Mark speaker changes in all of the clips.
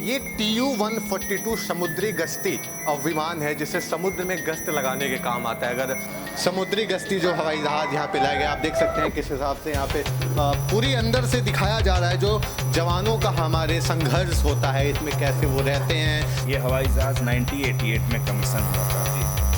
Speaker 1: ये TU-142 समुद्री गश्ती विमान है जिसे समुद्र में गश्त लगाने के काम आता है। अगर समुद्री गश्ती जो हवाई जहाज यहाँ पे लाए गए, आप देख सकते हैं किस हिसाब से यहाँ पे पूरी अंदर से दिखाया जा रहा है जो जवानों का हमारे संघर्ष होता है, इसमें कैसे वो रहते हैं।
Speaker 2: ये हवाई जहाज 1988 में कमीशन हुआ था।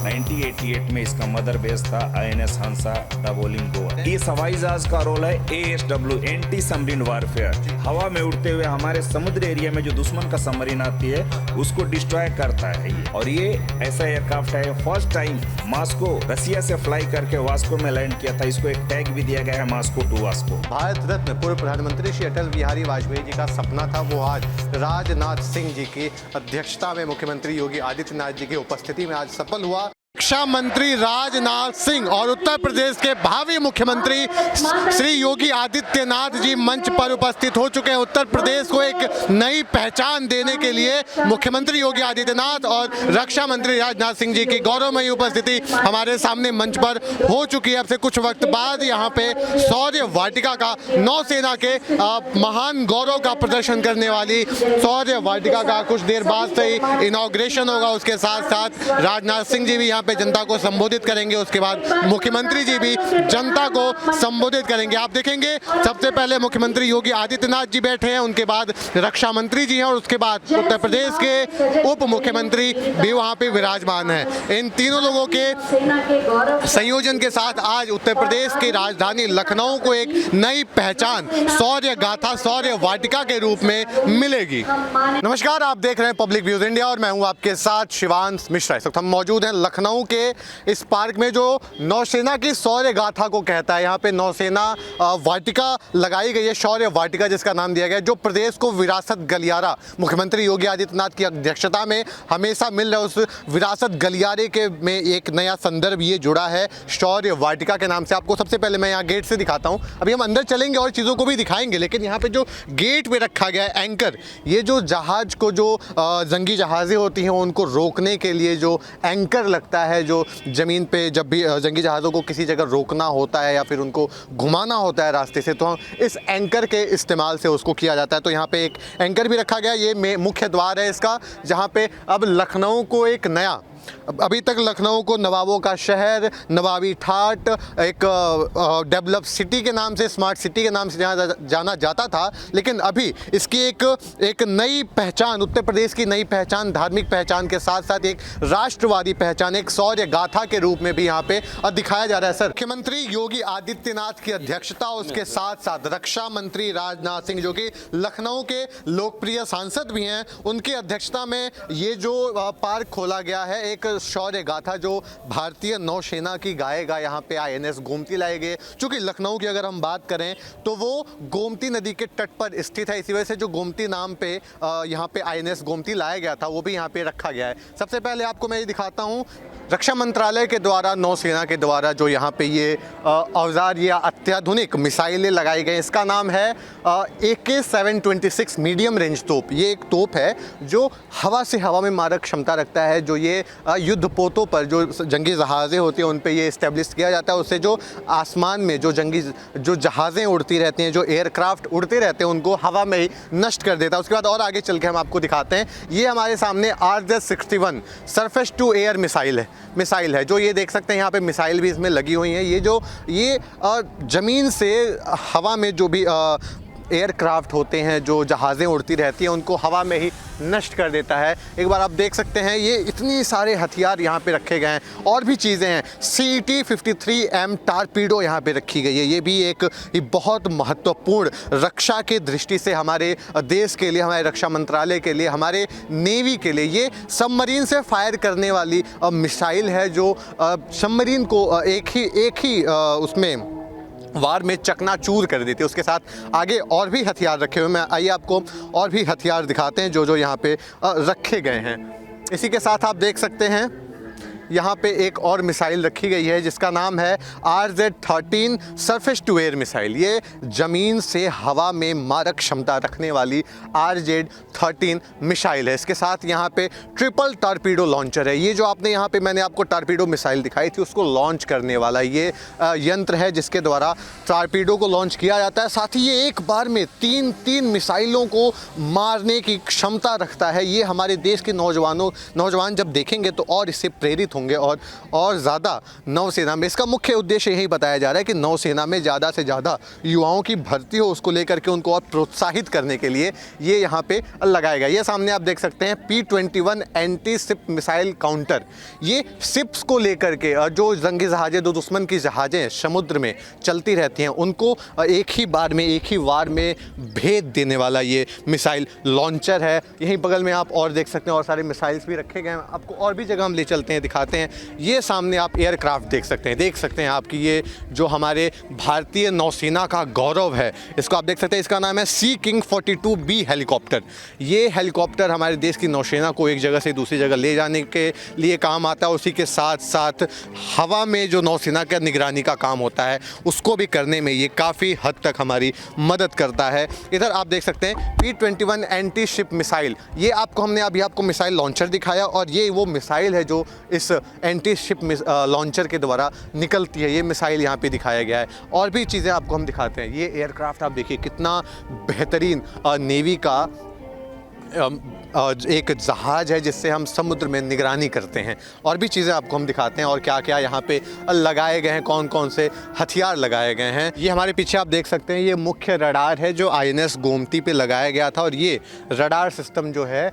Speaker 2: 1988 में इसका मदर बेस था INS हंसा डाबोलिंग गोवा। इस हवाई जहाज का रोल है ASW एंटी सबमरीन वारफेयर। हवा में उड़ते हुए हमारे समुद्री एरिया में जो दुश्मन का सबमरीन आती है उसको डिस्ट्रॉय करता है ये। और ये ऐसा एयरक्राफ्ट है, फर्स्ट टाइम मास्को रसिया से फ्लाई करके वास्को में लैंड किया था। इसको एक टैग भी दिया गया है Moscow to Vasco.
Speaker 1: Bharat Ratna पूर्व प्रधानमंत्री श्री अटल बिहारी वाजपेयी जी का सपना था, वो आज राजनाथ सिंह जी की अध्यक्षता में मुख्यमंत्री योगी आदित्यनाथ जी की उपस्थिति में आज सफल हुआ। रक्षा मंत्री राजनाथ सिंह और उत्तर प्रदेश के भावी मुख्यमंत्री श्री योगी आदित्यनाथ जी मंच पर उपस्थित हो चुके हैं। उत्तर प्रदेश को एक नई पहचान देने के लिए मुख्यमंत्री योगी आदित्यनाथ और रक्षा मंत्री राजनाथ सिंह जी की गौरवमयी उपस्थिति हमारे सामने मंच पर हो चुकी है। अब से कुछ वक्त बाद यहाँ पे शौर्य वाटिका का नौसेना के महान गौरव का प्रदर्शन करने वाली शौर्य वाटिका का कुछ देर बाद से ही इनॉग्रेशन होगा। उसके साथ साथ राजनाथ सिंह जी भी यहाँ पे जनता को संबोधित करेंगे, उसके बाद मुख्यमंत्री जी भी जनता को संबोधित करेंगे। आप देखेंगे सबसे पहले मुख्यमंत्री योगी आदित्यनाथ जी बैठे हैं, उनके बाद रक्षा मंत्री जी हैं और उसके बाद उत्तर प्रदेश के उप मुख्यमंत्री भी वहां पे विराजमान हैं। इन तीनों लोगों के संयोजन के साथ आज उत्तर प्रदेश की राजधानी लखनऊ को एक नई पहचान शौर्य गाथा शौर्य वाटिका के रूप में मिलेगी। नमस्कार, आप देख रहे हैं पब्लिक व्यूज इंडिया और मैं हूं आपके साथ शिवांश मिश्रा। इस वक्त हम मौजूद हैं लखनऊ के इस पार्क में जो नौसेना की शौर्य गाथा को कहता है। यहाँ पे नौसेना वाटिका लगाई गई है, शौर्य वाटिका जिसका नाम दिया गया है, जो प्रदेश को विरासत गलियारा मुख्यमंत्री योगी आदित्यनाथ की अध्यक्षता में हमेशा मिल रहा है। उस विरासत गलियारे के में एक नया संदर्भ ये जुड़ा है शौर्य वाटिका के नाम से। आपको सबसे पहले मैं यहाँ गेट से दिखाता हूँ, अभी हम अंदर चलेंगे और चीज़ों को भी दिखाएंगे, लेकिन यहाँ पे जो गेट पे रखा गया है एंकर, ये जो जहाज को जो जंगी जहाज़ें होती हैं उनको रोकने के लिए जो एंकर लगता है, जो ज़मीन पे जब भी जंगी जहाज़ों को किसी जगह रोकना होता है या फिर उनको घुमाना होता है रास्ते से, तो इस एंकर के इस्तेमाल से उसको किया जाता है। तो यहाँ पे एक एंकर भी रखा गया, ये मुख्य द्वार है इसका, जहाँ पे अब लखनऊ को एक नया, अभी तक लखनऊ को नवाबों का शहर, नवाबी ठाट, एक डेवलप सिटी के नाम से, स्मार्ट सिटी के नाम से जाना जाता था, लेकिन अभी इसकी एक नई पहचान, उत्तर प्रदेश की नई पहचान, धार्मिक पहचान के साथ साथ एक राष्ट्रवादी पहचान, एक शौर्य गाथा के रूप में भी यहाँ पे दिखाया जा रहा है। सर, मुख्यमंत्री योगी आदित्यनाथ की अध्यक्षता, उसके साथ साथ रक्षा मंत्री राजनाथ सिंह जो कि लखनऊ के लोकप्रिय सांसद भी हैं, उनकी अध्यक्षता में ये जो पार्क खोला गया है, एक शौर्य गाथा जो भारतीय नौसेना की गाएगा। यहाँ पे INS गोमती लाए गए। चूंकि लखनऊ की अगर हम बात करें तो वो गोमती नदी के तट पर स्थित है, इसी वजह से जो गोमती नाम पे यहाँ पे INS गोमती लाया गया था वो भी यहाँ पे रखा गया है। सबसे पहले आपको मैं ये दिखाता हूँ, रक्षा मंत्रालय के द्वारा, नौसेना के द्वारा जो यहाँ पे ये औजार या अत्याधुनिक मिसाइलें लगाई गई, इसका नाम है AK-726 मीडियम रेंज तोप। ये एक तोप है जो हवा से हवा में मारक क्षमता रखता है, जो ये युद्ध पोतों पर जो जंगी जहाज़ें होती हैं उन पे ये इस्टेब्लिश किया जाता है। उससे जो आसमान में जो जहाज़ें उड़ती रहती हैं, जो एयरक्राफ्ट उड़ते रहते हैं, उनको हवा में ही नष्ट कर देता है। उसके बाद और आगे चल के हम आपको दिखाते हैं, ये हमारे सामने RZ-61 surface to air missile है, जो ये देख सकते हैं यहाँ पे मिसाइल भी इसमें लगी हुई हैं। ये ज़मीन से हवा में जो भी एयरक्राफ्ट होते हैं, जो जहाज़ें उड़ती रहती हैं, उनको हवा में ही नष्ट कर देता है। एक बार आप देख सकते हैं ये इतनी सारे हथियार यहाँ पे रखे गए हैं, और भी चीज़ें हैं। CT-53M टारपीडो यहाँ पे रखी गई है। ये भी एक बहुत महत्वपूर्ण रक्षा के दृष्टि से हमारे देश के लिए, हमारे रक्षा मंत्रालय के लिए, हमारे नेवी के लिए ये सबमरीन से फायर करने वाली मिसाइल है, जो सबमरीन को एक ही उसमें वार में चकनाचूर कर देती है। उसके साथ आगे और भी हथियार रखे हुए, मैं आइए आपको और भी हथियार दिखाते हैं जो यहाँ पे रखे गए हैं। इसी के साथ आप देख सकते हैं यहाँ पे एक और मिसाइल रखी गई है जिसका नाम है RZ-13 surface to air missile. ये ज़मीन से हवा में मारक क्षमता रखने वाली RZ-13 मिसाइल है। इसके साथ यहाँ पे ट्रिपल टॉर्पीडो लॉन्चर है। ये जो आपने यहाँ पे मैंने आपको टॉर्पीडो मिसाइल दिखाई थी उसको लॉन्च करने वाला ये यंत्र है जिसके द्वारा टॉर्पीडो को लॉन्च किया जाता है। साथ ही ये एक बार में तीन मिसाइलों को मारने की क्षमता रखता है। ये हमारे देश के नौजवान जब देखेंगे तो और इससे प्रेरित होंगे और ज़्यादा नौसेना में। इसका मुख्य उद्देश्य यही बताया जा रहा है कि नौसेना में ज़्यादा से ज़्यादा युवाओं की भर्ती हो, उसको लेकर के उनको और प्रोत्साहित करने के लिए ये यहाँ पे लगाया गया। ये सामने आप देख सकते हैं P-21 anti ship missile counter. ये शिप्स को लेकर के जो जंगी जहाज़ें, जो दुश्मन की जहाज़ें समुद्र में चलती रहती हैं, उनको एक ही वार में भेद देने वाला ये मिसाइल लॉन्चर है। यहीं बगल में आप और देख सकते हैं और सारे मिसाइल्स भी रखे गए हैं। आपको और भी जगह हम ले चलते हैं, दिखाते हैं। ये सामने आप एयरक्राफ्ट देख सकते हैं आपकी ये जो हमारे भारतीय नौसेना का गौरव है, इसको आप देख सकते हैं। इसका नाम है सी किंग 42B हेलीकॉप्टर। ये हेलीकॉप्टर हमारे देश की नौसेना को एक जगह से दूसरी जगह ले जाने के लिए काम आता है। उसी के साथ साथ हवा में जो नौसेना का निगरानी का काम होता है उसको भी करने में ये काफ़ी हद तक हमारी मदद करता है। इधर आप देख सकते हैं P-21 एंटी शिप मिसाइल। ये हमने अभी आपको मिसाइल लॉन्चर दिखाया और ये वो मिसाइल है जो इस एंटी शिप लॉन्चर के द्वारा निकलती है। ये मिसाइल यहाँ पे दिखाया गया है। और भी चीज़ें आपको हम दिखाते हैं। ये एयरक्राफ्ट आप देखिए कितना बेहतरीन नेवी का एक जहाज़ है जिससे हम समुद्र में निगरानी करते हैं। और भी चीज़ें आपको हम दिखाते हैं और क्या क्या यहाँ पे लगाए गए हैं, कौन कौन से हथियार लगाए गए हैं। ये हमारे पीछे आप देख सकते हैं, ये मुख्य रडार है जो INS गोमती पे लगाया गया था। और ये रडार सिस्टम जो है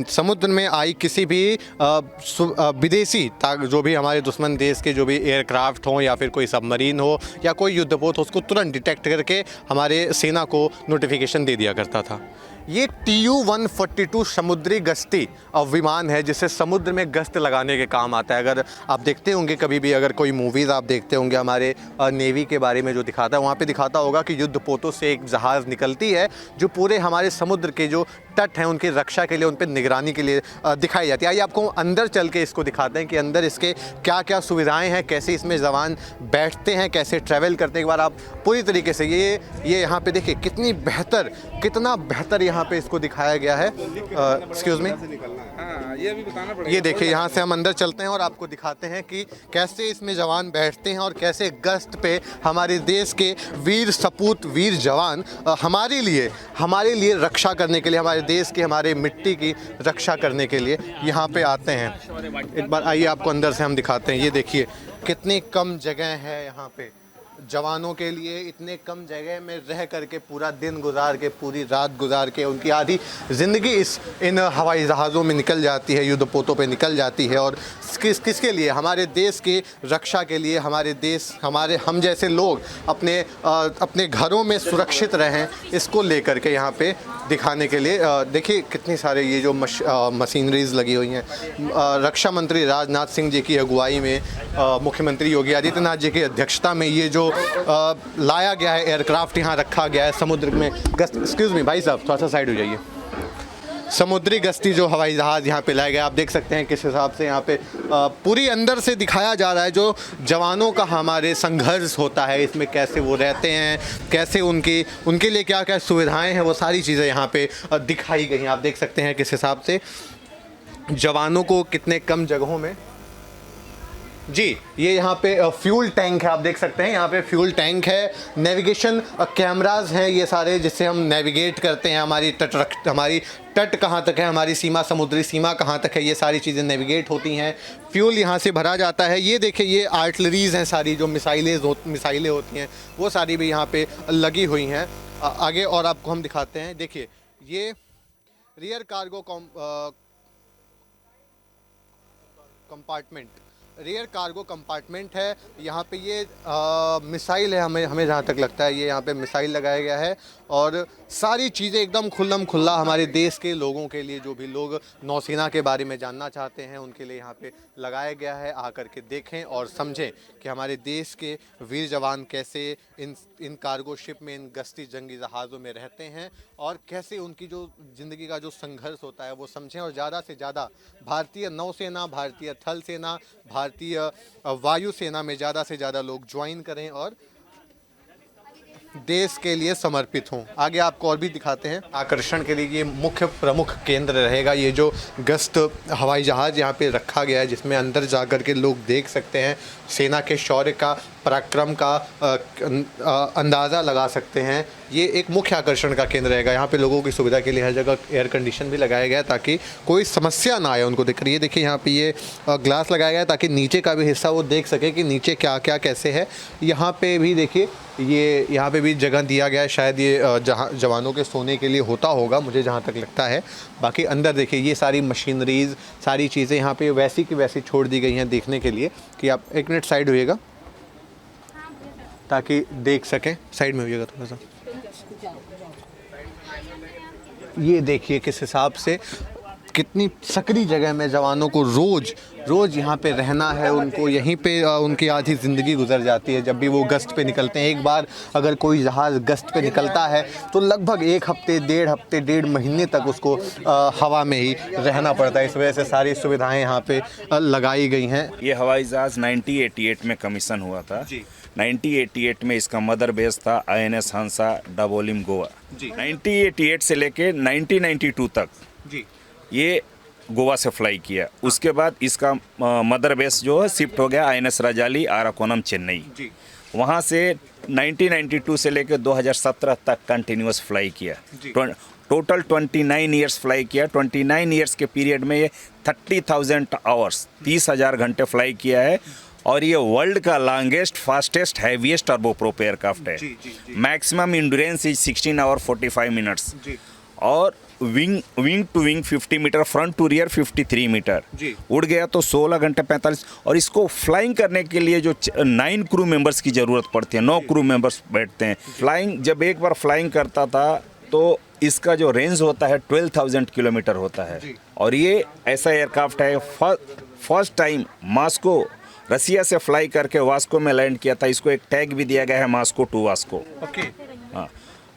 Speaker 1: समुद्र में आई किसी भी विदेशी जो भी हमारे दुश्मन देश के जो भी एयरक्राफ्ट हों या फिर कोई सबमरीन हो या कोई युद्धपोत हो, उसको तुरंत डिटेक्ट करके हमारे सेना को नोटिफिकेशन दे दिया करता था। ये TU-142 समुद्री गश्ती विमान है जिससे समुद्र में गश्त लगाने के काम आता है। अगर आप देखते होंगे कभी भी, अगर कोई मूवीज़ आप देखते होंगे हमारे नेवी के बारे में जो दिखाता है, वहाँ पे दिखाता होगा कि युद्धपोतों से एक जहाज़ निकलती है जो पूरे हमारे समुद्र के जो तट हैं उनकी रक्षा के लिए, उन पर निगरानी के लिए दिखाई जाती है। आइए आपको अंदर चल के इसको दिखाते हैं कि अंदर इसके क्या क्या सुविधाएँ हैं, कैसे इसमें जवान बैठते हैं, कैसे ट्रैवल करते हैं। एक बार आप पूरी तरीके से ये यहाँ पे देखिए कितना बेहतर यहाँ पे इसको दिखाया गया है। एक्सक्यूज मी,
Speaker 3: ये भी बताना पड़ेगा।
Speaker 1: ये देखिए यहाँ से हम अंदर चलते हैं और आपको दिखाते हैं कि कैसे इसमें जवान बैठते हैं और कैसे गश्त पे हमारे देश के वीर सपूत, वीर जवान हमारे लिए रक्षा करने के लिए, हमारे देश की, हमारे मिट्टी की रक्षा करने के लिए यहाँ पे आते हैं। एक बार आइए आपको अंदर से हम दिखाते हैं। ये देखिए कितनी कम जगह है यहाँ पे जवानों के लिए। इतने कम जगह में रह करके पूरा दिन गुजार के, पूरी रात गुजार के उनकी आधी ज़िंदगी इन हवाई जहाज़ों में निकल जाती है, युद्धपोतों पे निकल जाती है। और किसके लिए? हमारे देश की रक्षा के लिए। हम जैसे लोग अपने घरों में सुरक्षित रहें, इसको लेकर के यहाँ पे दिखाने के लिए देखिए कितनी सारे ये जो मशीनरीज लगी हुई हैं। रक्षा मंत्री राजनाथ सिंह जी की अगुवाई में, मुख्यमंत्री योगी आदित्यनाथ जी की अध्यक्षता में ये जो लाया गया है एयरक्राफ्ट यहाँ रखा गया है समुद्र में गश्त। एक्सक्यूज़ मी भाई साहब, थोड़ा सा साइड हो जाइए। समुद्री गश्ती जो हवाई जहाज़ यहाँ पे लाया गया, आप देख सकते हैं किस हिसाब से यहाँ पे पूरी अंदर से दिखाया जा रहा है जो जवानों का हमारे संघर्ष होता है, इसमें कैसे वो रहते हैं, कैसे उनके लिए क्या क्या सुविधाएं हैं, वो सारी चीज़ें यहाँ पे दिखाई गई हैं। आप देख सकते हैं किस हिसाब से जवानों को कितने कम जगहों में। जी, ये यहाँ पे फ्यूल टैंक है, आप देख सकते हैं यहाँ पे फ्यूल टैंक है। नेविगेशन कैमरास हैं ये सारे, जिससे हम नेविगेट करते हैं हमारी तट कहाँ तक है, हमारी समुद्री सीमा कहाँ तक है, ये सारी चीज़ें नेविगेट होती हैं। फ्यूल यहाँ से भरा जाता है। ये देखिए ये आर्टिलरीज़ हैं सारी, जो मिसाइलें होती हैं वो सारी भी यहाँ पे लगी हुई हैं। आगे और आपको हम दिखाते हैं। देखिए ये rear cargo compartment, rear cargo compartment है। यहाँ पे ये मिसाइल है, हमें जहाँ तक लगता है ये यहाँ पे मिसाइल लगाया गया है और सारी चीज़ें एकदम खुल्लम खुल्ला हमारे देश के लोगों के लिए, जो भी लोग नौसेना के बारे में जानना चाहते हैं उनके लिए यहाँ पे लगाया गया है। आकर के देखें और समझें कि हमारे देश के वीर जवान कैसे इन कार्गो शिप में, इन गश्ती जंगी जहाज़ों में रहते हैं और कैसे उनकी जो ज़िंदगी का जो संघर्ष होता है वो समझें। और ज़्यादा से ज़्यादा भारतीय नौसेना, भारतीय थल सेना, भारतीय वायुसेना में ज़्यादा से ज़्यादा लोग ज्वाइन करें और देश के लिए समर्पित हों। आगे आपको और भी दिखाते हैं। आकर्षण के लिए ये मुख्य प्रमुख केंद्र रहेगा। ये जो गश्त हवाई जहाज़ यहाँ पे रखा गया है, जिसमें अंदर जाकर के लोग देख सकते हैं, सेना के शौर्य का, पराक्रम का अंदाज़ा लगा सकते हैं। ये एक मुख्य आकर्षण का केंद्र रहेगा। यहाँ पे लोगों की सुविधा के लिए हर जगह एयर कंडीशन भी लगाया गया है ताकि कोई समस्या ना आए उनको देखकर। ये देखिए यहाँ पे ये ग्लास लगाया गया है ताकि नीचे का भी हिस्सा वो देख सके कि नीचे क्या क्या कैसे है। यहाँ पे भी देखिए, ये यहाँ पे भी जगह दिया गया है, शायद ये जहाँ जवानों के सोने के लिए होता होगा, मुझे जहाँ तक लगता है। बाकी अंदर देखिए ये सारी मशीनरीज, सारी चीज़ें यहाँ पे वैसी की वैसी छोड़ दी गई हैं देखने के लिए। कि आप एक मिनट साइड होइएगा ताकि देख सकें, साइड में होइएगा थोड़ा सा। ये देखिए किस हिसाब से, कितनी सकरी जगह में जवानों को रोज़ यहाँ पे रहना है। उनको यहीं पे उनकी आधी ज़िंदगी गुजर जाती है जब भी वो गश्त पे निकलते हैं। एक बार अगर कोई जहाज़ गश्त पे निकलता है तो लगभग 1 हफ्ते, 1.5 महीने तक उसको हवा में ही रहना पड़ता है। इस वजह से सारी सुविधाएं यहाँ पे लगाई गई हैं।
Speaker 2: ये हवाई जहाज़ 1988 में कमीशन हुआ था
Speaker 1: जी।
Speaker 2: 1988 में इसका मदर बेस था INS हंसा डबोलिम गोवा। 1988 से लेके 1992 तक
Speaker 1: जी
Speaker 2: ये गोवा से फ्लाई किया। उसके बाद इसका मदर बेस जो है शिफ्ट हो गया INS रजाली आराकोनम चेन्नई।
Speaker 1: जी।
Speaker 2: वहाँ से 1992 से लेकर 2017 तक कंटिन्यूस फ्लाई किया। टोटल 29 ईयर्स फ्लाई किया। 29 ईयर्स के पीरियड में ये 30,000 आवर्स, 30,000 घंटे फ्लाई किया है। और ये वर्ल्ड का longest, fastest, heaviest turboprop aircraft है। Maximum endurance is 16 hour 45 minutes. और wing to wing 50 metre, front to rear 53 metre. उड़ गया तो 16 घंटे 45। और इसको फ्लाइंग करने के लिए जो 9 क्रू मेंबर्स की ज़रूरत पड़ती है, 9 क्रू मेंबर्स बैठते हैं। फ्लाइंग जब एक बार फ्लाइंग करता था तो इसका जो रेंज होता है 12,000 किलोमीटर होता है। और ये ऐसा एयरक्राफ्ट है, फर्स्ट टाइम मास्को रसिया से फ्लाई करके वास्को में लैंड किया था। इसको एक टैग भी दिया गया है, मास्को टू वास्को। हाँ।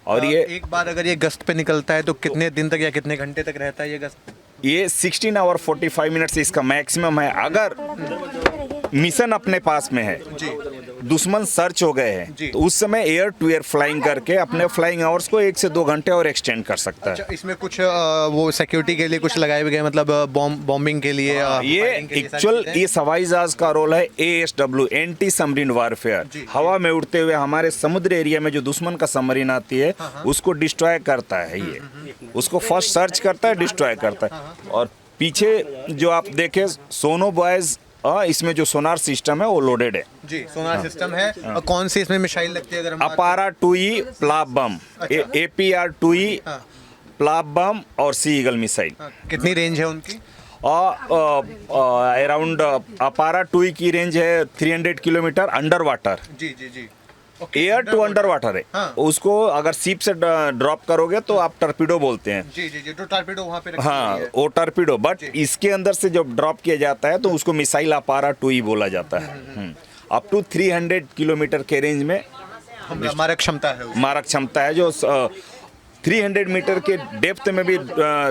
Speaker 2: और ये
Speaker 1: एक बार अगर ये गश्त पे निकलता है तो कितने दिन तक या कितने घंटे तक रहता है ये गश्त?
Speaker 2: ये 16 आवर 45 मिनट्स इसका मैक्सिमम है। अगर मिशन अपने पास में है, दुश्मन सर्च हो गए हैं, तो उस समय एयर टू एयर फ्लाइंग करके अपने फ्लाइंग आवर्स को 1 से 2 घंटे और एक्सटेंड कर सकता है।
Speaker 1: अच्छा, इसमें कुछ वो सिक्योरिटी के लिए कुछ लगाए हुए गए, मतलब बॉम्बिंग के लिए?
Speaker 2: ये एक्चुअल इस हवाई जहाज का रोल है ASW, एंटी सबमरीन वारफेयर। हवा में उड़ते हुए हमारे समुद्र एरिया में जो दुश्मन का सबमरीन आती है उसको डिस्ट्रॉय करता है। ये उसको फर्स्ट सर्च करता है, डिस्ट्रॉय करता है। और पीछे जो आप देखें सोनो बॉयज, इसमें जो सोनार सिस्टम है वो लोडेड है।
Speaker 1: जी, सोनार सिस्टम है। और कौन सी इसमें मिसाइल लगती है? अगर हम
Speaker 2: अपारा 2E प्लाप बम, APR 2E प्लाप बम और सी ईगल मिसाइल।
Speaker 1: कितनी रेंज है उनकी?
Speaker 2: अराउंड अपारा 2E की रेंज है 300 किलोमीटर अंडर वाटर।
Speaker 1: जी।
Speaker 2: एयर टू अंडर वाटर है। उसको अगर सीप से ड्रॉप करोगे तो आप टर्पीडो बोलते हैं।
Speaker 1: जी, जो टर्पीडो वहाँ पे
Speaker 2: हाँ, वो टर्पीडो। बट इसके अंदर से जब ड्रॉप किया जाता है तो उसको मिसाइल अपारा 2E बोला जाता है। अप टू 300 किलोमीटर के रेंज में
Speaker 1: मारक क्षमता है जो
Speaker 2: 300 मीटर के डेप्थ में भी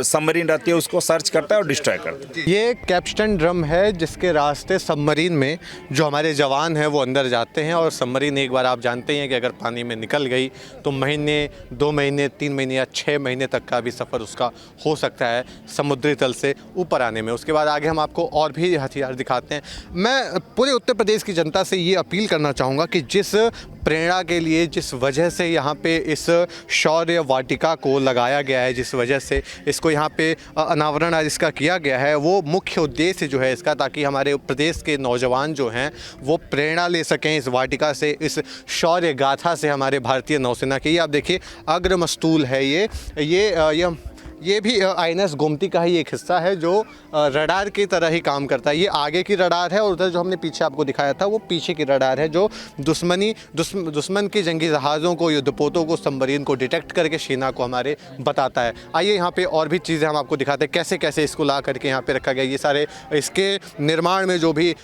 Speaker 2: सबमरीन रहती है, उसको सर्च करता है और डिस्ट्रॉय करता है।
Speaker 1: ये कैप्स्टन ड्रम है जिसके रास्ते सबमरीन में जो हमारे जवान हैं वो अंदर जाते हैं। और सबमरीन एक बार आप जानते हैं कि अगर पानी में निकल गई तो महीने, 2 महीने, 3 महीने या 6 महीने तक का भी सफ़र उसका हो सकता है समुद्री तल से ऊपर आने में। उसके बाद आगे हम आपको और भी हथियार दिखाते हैं। मैं पूरे उत्तर प्रदेश की जनता से ये अपील करना चाहूँगा कि जिस प्रेरणा के लिए, जिस वजह से यहाँ पे इस शौर्य वाटिका को लगाया गया है, जिस वजह से इसको यहाँ पे अनावरण आज इसका किया गया है, वो मुख्य उद्देश्य जो है इसका, ताकि हमारे प्रदेश के नौजवान जो हैं वो प्रेरणा ले सकें इस वाटिका से, इस शौर्य गाथा से हमारे भारतीय नौसेना की। आप देखिए अग्रमस्तूल है ये ये भी INS गोमती का ही एक हिस्सा है जो रडार की तरह ही काम करता है। ये आगे की रडार है और उधर जो हमने पीछे आपको दिखाया था वो पीछे की रडार है जो दुश्मन के जंगी जहाज़ों को, युद्धपोतों को, सबमरीन को डिटेक्ट करके सेना को हमारे बताता है। आइए यहाँ पे और भी चीज़ें हम आपको दिखाते हैं कैसे कैसे इसको ला करके यहाँ पे रखा गया। ये सारे इसके निर्माण में जो भी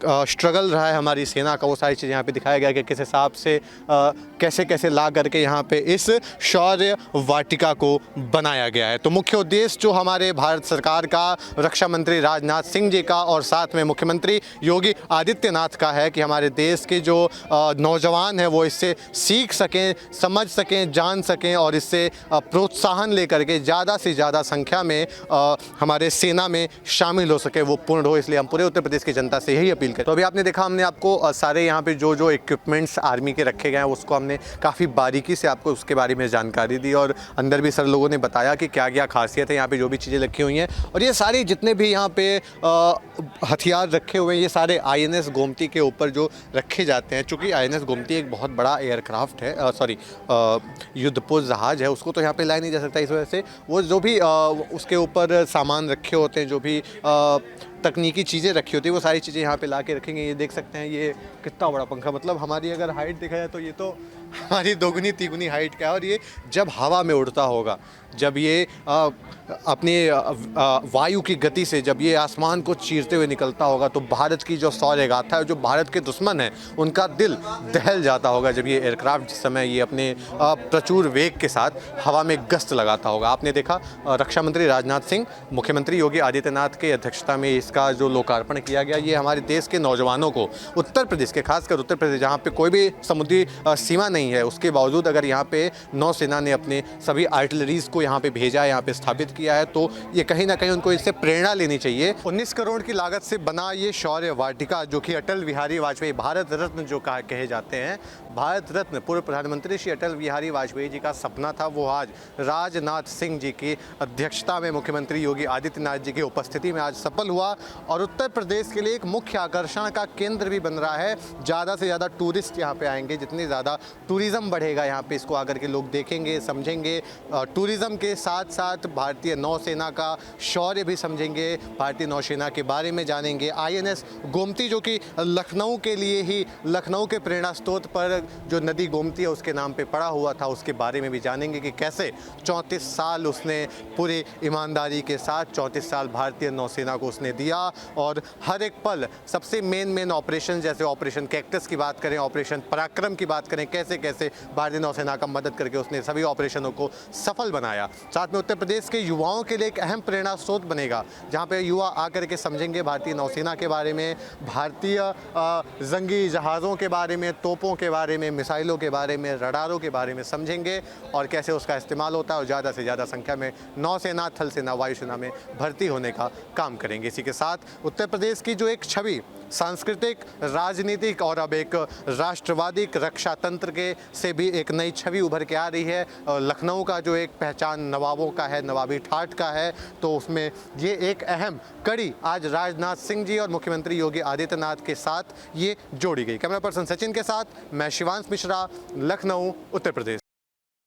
Speaker 1: स्ट्रगल रहा है हमारी सेना का, वो सारी चीज़ें यहाँ पे दिखाया गया कि किस हिसाब से कैसे कैसे ला करके यहाँ पे इस शौर्य वाटिका को बनाया गया है। तो मुख्य उद्देश्य जो हमारे भारत सरकार का, रक्षा मंत्री राजनाथ सिंह जी का और साथ में मुख्यमंत्री योगी आदित्यनाथ का है कि हमारे देश के जो नौजवान हैं वो इससे सीख सकें, समझ सकें, जान सकें और इससे प्रोत्साहन लेकर के ज़्यादा से ज़्यादा संख्या में हमारे सेना में शामिल हो सके, वो पूर्ण हो। इसलिए हम पूरे उत्तर प्रदेश की जनता से यही अपील करें। तो अभी आपने देखा, हमने आपको सारे यहाँ पे जो जो इक्विपमेंट्स आर्मी के रखे गए हैं उसको हमने काफ़ी बारीकी से आपको उसके बारे में जानकारी दी और अंदर भी सर लोगों ने बताया कि क्या क्या खासियत है यहाँ पे जो भी चीज़ें रखी हुई हैं। और ये सारी जितने भी यहाँ पे हथियार रखे हुए हैं ये सारे INS गोमती के ऊपर जो रखे जाते हैं। चूँकि INS गोमती एक बहुत बड़ा एयरक्राफ्ट है, युद्धपोत जहाज़ है, उसको तो यहाँ पे लाया नहीं जा सकता। इस वजह से वो जो भी उसके ऊपर सामान रखे होते हैं, जो भी तकनीकी चीज़ें रखी होती है, वो सारी चीज़ें यहाँ पे ला के रखेंगे। ये देख सकते हैं ये कितना बड़ा पंखा, मतलब हमारी अगर हाइट देखा जाए तो ये तो हमारी दोगुनी तिगुनी हाइट का है। और ये जब हवा में उड़ता होगा, जब ये अपने वायु की गति से जब ये आसमान को चीरते हुए निकलता होगा तो भारत की जो शौर्य गाथा है, जो भारत के दुश्मन हैं उनका दिल दहल जाता होगा जब ये एयरक्राफ्ट जिस समय ये अपने प्रचुर वेग के साथ हवा में गश्त लगाता होगा। आपने देखा रक्षा मंत्री राजनाथ सिंह, मुख्यमंत्री योगी आदित्यनाथ की अध्यक्षता में इसका जो लोकार्पण किया गया, ये हमारे देश के नौजवानों को, उत्तर प्रदेश के, खासकर उत्तर प्रदेश जहाँ पे कोई भी समुद्री सीमा नहीं है, उसके बावजूद अगर यहाँ पे नौसेना ने अपने सभी आर्टिलरीज को यहाँ पे भेजा है, यहाँ पे स्थापित किया है, तो ये कहीं ना कहीं उनको इससे प्रेरणा लेनी चाहिए। 19 करोड़ की लागत से बना ये शौर्य वाटिका जो कि अटल बिहारी वाजपेयी, भारत रत्न जो कहे जाते हैं, भारत रत्न पूर्व प्रधानमंत्री श्री अटल बिहारी वाजपेयी जी का सपना था, वो आज राजनाथ सिंह जी की अध्यक्षता में, मुख्यमंत्री योगी आदित्यनाथ जी की उपस्थिति में आज सफल हुआ और उत्तर प्रदेश के लिए एक मुख्य आकर्षण का केंद्र भी बन रहा है। ज़्यादा से ज़्यादा टूरिस्ट यहाँ पे आएंगे, जितनी ज़्यादा टूरिज़्म बढ़ेगा यहाँ पे, इसको आकर के लोग देखेंगे, समझेंगे। टूरिज़्म के साथ साथ भारतीय नौसेना का शौर्य भी समझेंगे, भारतीय नौसेना के बारे में जानेंगे। INS गोमती जो कि लखनऊ के लिए ही, लखनऊ के प्रेरणा स्रोत पर जो नदी गोमती है उसके नाम पे पड़ा हुआ था, उसके बारे में भी जानेंगे कि कैसे 34 साल उसने पूरी ईमानदारी के साथ 34 साल भारतीय नौसेना को उसने दिया और हर एक पल सबसे मेन ऑपरेशन, जैसे ऑपरेशन कैक्टस की बात करें, ऑपरेशन पराक्रम की बात करें, कैसे कैसे भारतीय नौसेना का मदद करके उसने सभी ऑपरेशनों को सफल बनाया। साथ में उत्तर प्रदेश के युवाओं के लिए एक अहम प्रेरणा स्रोत बनेगा, जहाँ पे युवा आकर के समझेंगे भारतीय नौसेना के बारे में, भारतीय जंगी जहाज़ों के बारे में, तोपों के बारे में, मिसाइलों के बारे में, रडारों के बारे में समझेंगे और कैसे उसका इस्तेमाल होता है और ज़्यादा से ज़्यादा संख्या में नौसेना, थल सेना, वायुसेना में भर्ती होने का काम करेंगे। इसी के साथ उत्तर प्रदेश की जो एक छवि सांस्कृतिक, राजनीतिक और अब एक राष्ट्रवादी रक्षा तंत्र के से भी एक नई छवि उभर के आ रही है। लखनऊ का जो एक पहचान नवाबों का है, नवाबी ठाठ का है, तो उसमें ये एक अहम कड़ी आज राजनाथ सिंह जी और मुख्यमंत्री योगी आदित्यनाथ के साथ ये जोड़ी गई। कैमरा पर्सन सचिन के साथ मैं शिवांश मिश्रा, लखनऊ, उत्तर प्रदेश।